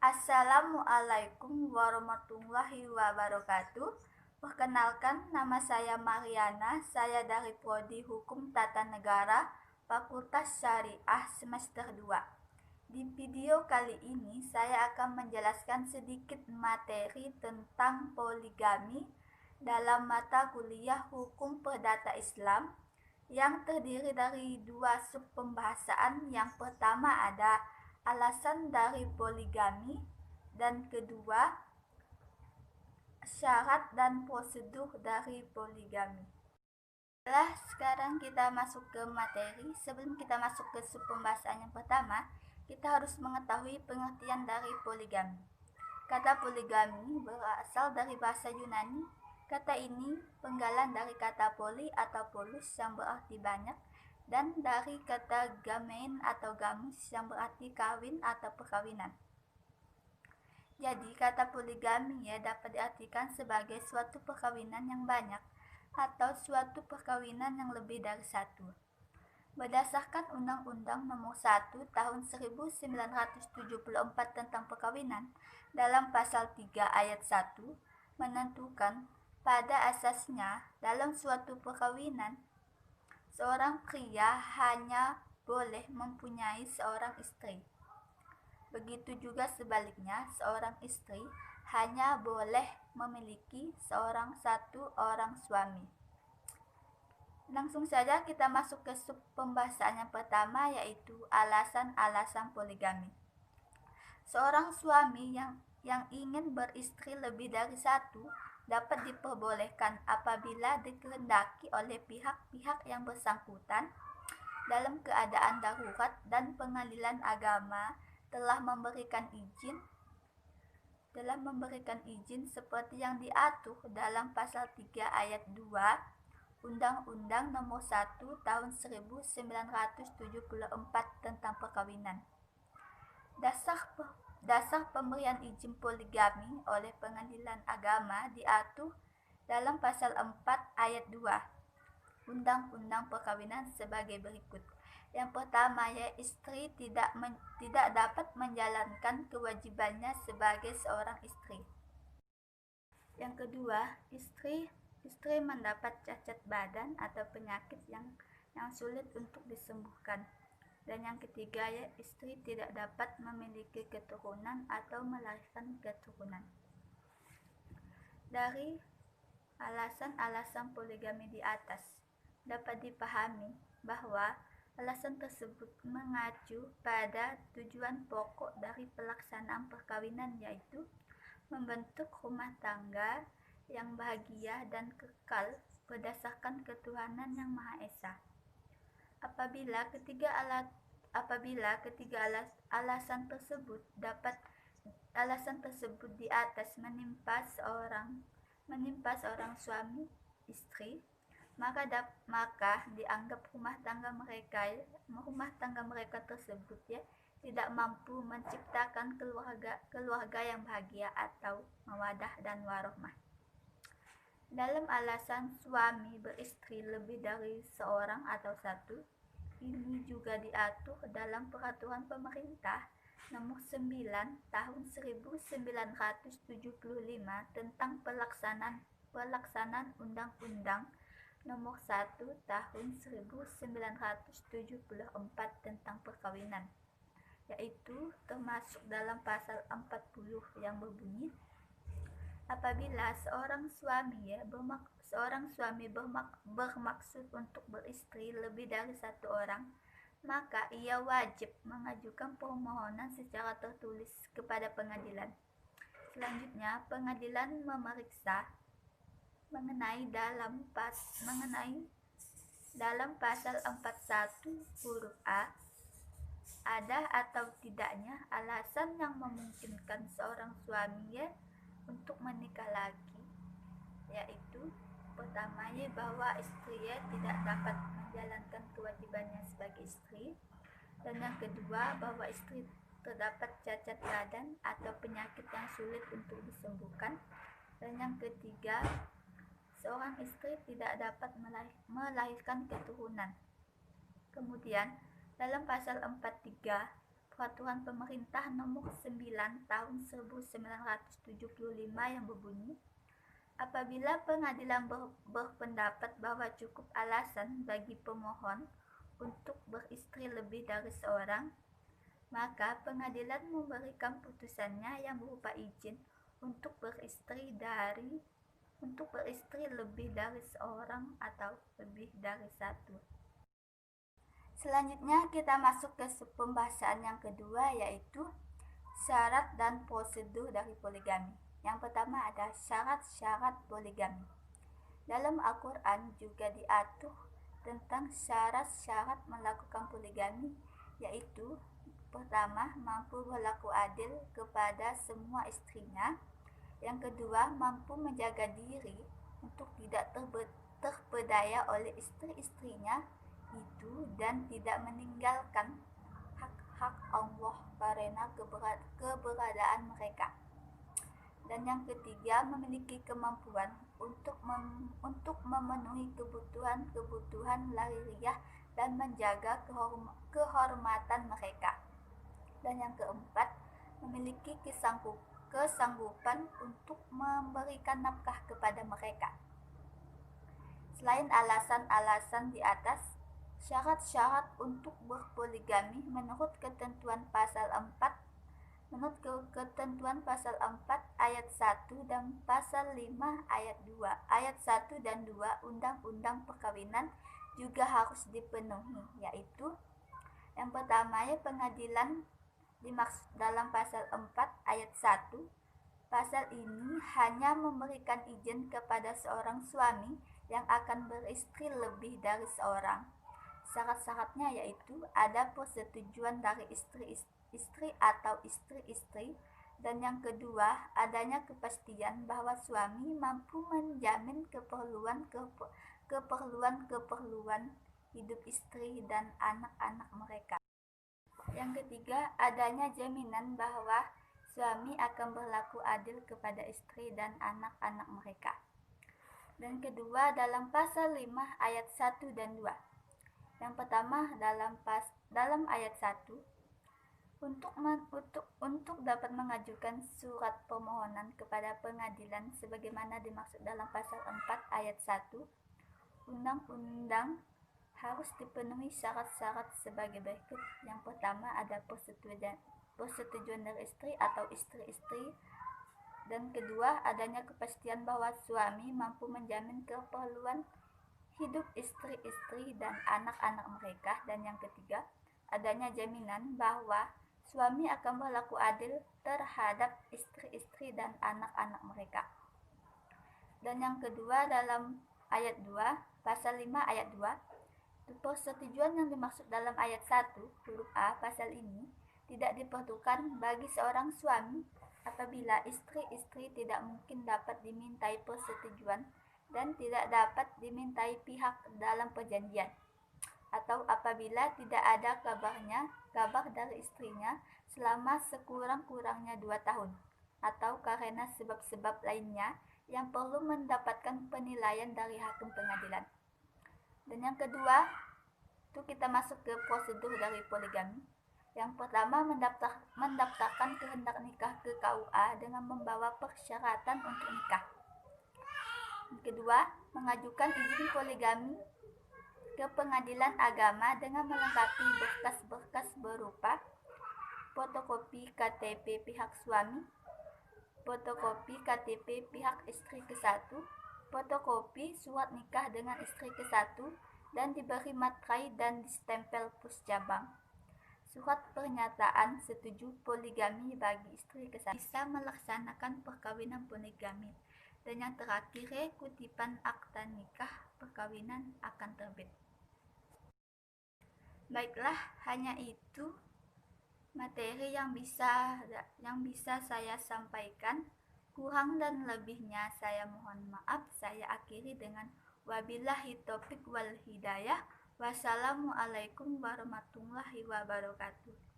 Assalamualaikum warahmatullahi wabarakatuh. Perkenalkan, nama saya Mariana. Saya dari Prodi Hukum Tata Negara, Fakultas Syariah semester 2. Di video kali ini saya akan menjelaskan sedikit materi tentang poligami dalam mata kuliah Hukum Perdata Islam yang terdiri dari dua sub pembahasan. Yang pertama ada alasan dari poligami, dan kedua syarat dan prosedur dari poligami. Sekarang kita masuk ke materi. Sebelum kita masuk ke sub pembahasan yang pertama, kita harus mengetahui pengertian dari poligami. Kata poligami berasal dari bahasa Yunani. Kata ini penggalan dari kata poli atau polus yang berarti banyak, dan dari kata gamein atau gamus yang berarti kawin atau perkawinan. Jadi kata poligami dapat diartikan sebagai suatu perkawinan yang banyak atau suatu perkawinan yang lebih dari satu. Berdasarkan Undang-Undang Nomor 1 Tahun 1974 tentang perkawinan, dalam pasal 3 ayat 1 menentukan pada asasnya dalam suatu perkawinan seorang pria hanya boleh mempunyai seorang istri. Begitu juga sebaliknya, seorang istri hanya boleh memiliki satu orang suami. Langsung saja kita masuk ke sub pembahasan yang pertama, yaitu alasan-alasan poligami. Seorang suami yang ingin beristri lebih dari satu dapat diperbolehkan apabila dikehendaki oleh pihak-pihak yang bersangkutan dalam keadaan darurat dan pengadilan agama telah memberikan izin seperti yang diatur dalam pasal 3 ayat 2 Undang-Undang Nomor 1 Tahun 1974 tentang perkawinan. Dasar pemberian izin poligami oleh pengadilan agama diatur dalam pasal 4 ayat 2 Undang-Undang Perkawinan sebagai berikut. Yang pertama, istri tidak dapat menjalankan kewajibannya sebagai seorang istri. Yang kedua, istri mendapat cacat badan atau penyakit yang sulit untuk disembuhkan. Dan yang ketiga, istri tidak dapat memiliki keturunan atau melahirkan keturunan. Dari alasan-alasan poligami di atas, dapat dipahami bahwa alasan tersebut mengacu pada tujuan pokok dari pelaksanaan perkawinan, yaitu membentuk rumah tangga yang bahagia dan kekal berdasarkan ketuhanan yang Maha Esa. Apabila ketiga alasan tersebut di atas menimpa seorang suami istri, maka dianggap rumah tangga mereka tersebut tidak mampu menciptakan keluarga yang bahagia atau mawadah dan warohmah. Dalam alasan suami beristri lebih dari seorang atau satu, ini juga diatur dalam Peraturan Pemerintah Nomor 9 Tahun 1975 tentang pelaksanaan Undang-Undang Nomor 1 Tahun 1974 tentang perkawinan, yaitu termasuk dalam pasal 40 yang berbunyi, apabila seorang suami bermaksud untuk beristri lebih dari satu orang, maka ia wajib mengajukan permohonan secara tertulis kepada pengadilan. Selanjutnya, pengadilan memeriksa mengenai dalam pasal 41 huruf A ada atau tidaknya alasan yang memungkinkan seorang suami untuk menikah lagi, yaitu pertama, bahwa istri tidak dapat menjalankan kewajibannya sebagai istri, dan yang kedua, bahwa istri terdapat cacat badan atau penyakit yang sulit untuk disembuhkan, dan yang ketiga, seorang istri tidak dapat melahirkan keturunan. Kemudian dalam pasal 43 Peraturan Pemerintah Nomor 9 Tahun 1975 yang berbunyi, apabila pengadilan berpendapat bahwa cukup alasan bagi pemohon untuk beristri lebih dari seorang, maka pengadilan memberikan putusannya yang berupa izin untuk beristri lebih dari seorang atau lebih dari satu. Selanjutnya kita masuk ke pembahasan yang kedua, yaitu syarat dan prosedur dari poligami. Yang pertama ada syarat-syarat poligami. Dalam Al-Quran juga diatur tentang syarat-syarat melakukan poligami, yaitu pertama, mampu berlaku adil kepada semua istrinya. Yang kedua, mampu menjaga diri untuk tidak terpedaya oleh istri-istrinya itu dan tidak meninggalkan hak-hak Allah karena keberadaan mereka. Dan yang ketiga, memiliki kemampuan untuk memenuhi kebutuhan lahiriah dan menjaga kehormatan mereka. Dan yang keempat, memiliki kesanggupan untuk memberikan nafkah kepada mereka. Selain alasan-alasan di atas, syarat-syarat untuk berpoligami menurut ketentuan pasal 4 ayat 1 dan pasal 5 ayat 1 dan 2 Undang-Undang Perkawinan juga harus dipenuhi, yaitu yang pertama, pengadilan dimaksud dalam pasal 4 ayat 1. Pasal ini hanya memberikan izin kepada seorang suami yang akan beristri lebih dari seorang. Syarat-syaratnya yaitu ada persetujuan dari istri atau istri-istri, dan yang kedua, adanya kepastian bahwa suami mampu menjamin keperluan hidup istri dan anak-anak mereka. Yang ketiga, adanya jaminan bahwa suami akan berlaku adil kepada istri dan anak-anak mereka. Dan kedua, dalam pasal 5 ayat 1 dan 2. Yang pertama, dalam ayat 1, untuk dapat mengajukan surat permohonan kepada pengadilan sebagaimana dimaksud dalam pasal 4 ayat 1 undang-undang harus dipenuhi syarat-syarat sebagai berikut. Yang pertama, ada persetujuan dari istri atau istri-istri. Dan kedua, adanya kepastian bahwa suami mampu menjamin keperluan hidup istri-istri dan anak-anak mereka. Dan yang ketiga, adanya jaminan bahwa suami akan berlaku adil terhadap istri-istri dan anak-anak mereka. Dan yang kedua, dalam ayat 2, pasal 5 ayat 2, persetujuan yang dimaksud dalam ayat 1 huruf A pasal ini tidak diperlukan bagi seorang suami apabila istri-istri tidak mungkin dapat dimintai persetujuan dan tidak dapat dimintai pihak dalam perjanjian, atau apabila tidak ada kabar dari istrinya selama sekurang-kurangnya 2 tahun, atau karena sebab-sebab lainnya yang perlu mendapatkan penilaian dari hakim pengadilan. Dan yang kedua, itu kita masuk ke prosedur dari poligami. Yang pertama, mendaftarkan kehendak nikah ke KUA dengan membawa persyaratan untuk nikah. Yang kedua, mengajukan izin poligami ke pengadilan agama dengan melengkapi berkas-berkas berupa fotokopi KTP pihak suami, fotokopi KTP pihak istri ke-1, fotokopi surat nikah dengan istri ke-1, dan diberi materai dan distempel pusjabang. Surat pernyataan setuju poligami bagi istri ke-1 bisa melaksanakan perkawinan poligami. Dan yang terakhir, kutipan akta nikah perkawinan akan terbit. Baiklah, hanya itu materi yang bisa saya sampaikan. Kurang dan lebihnya saya mohon maaf. Saya akhiri dengan wabillahi taufiq wal hidayah. Wassalamualaikum warahmatullahi wabarakatuh.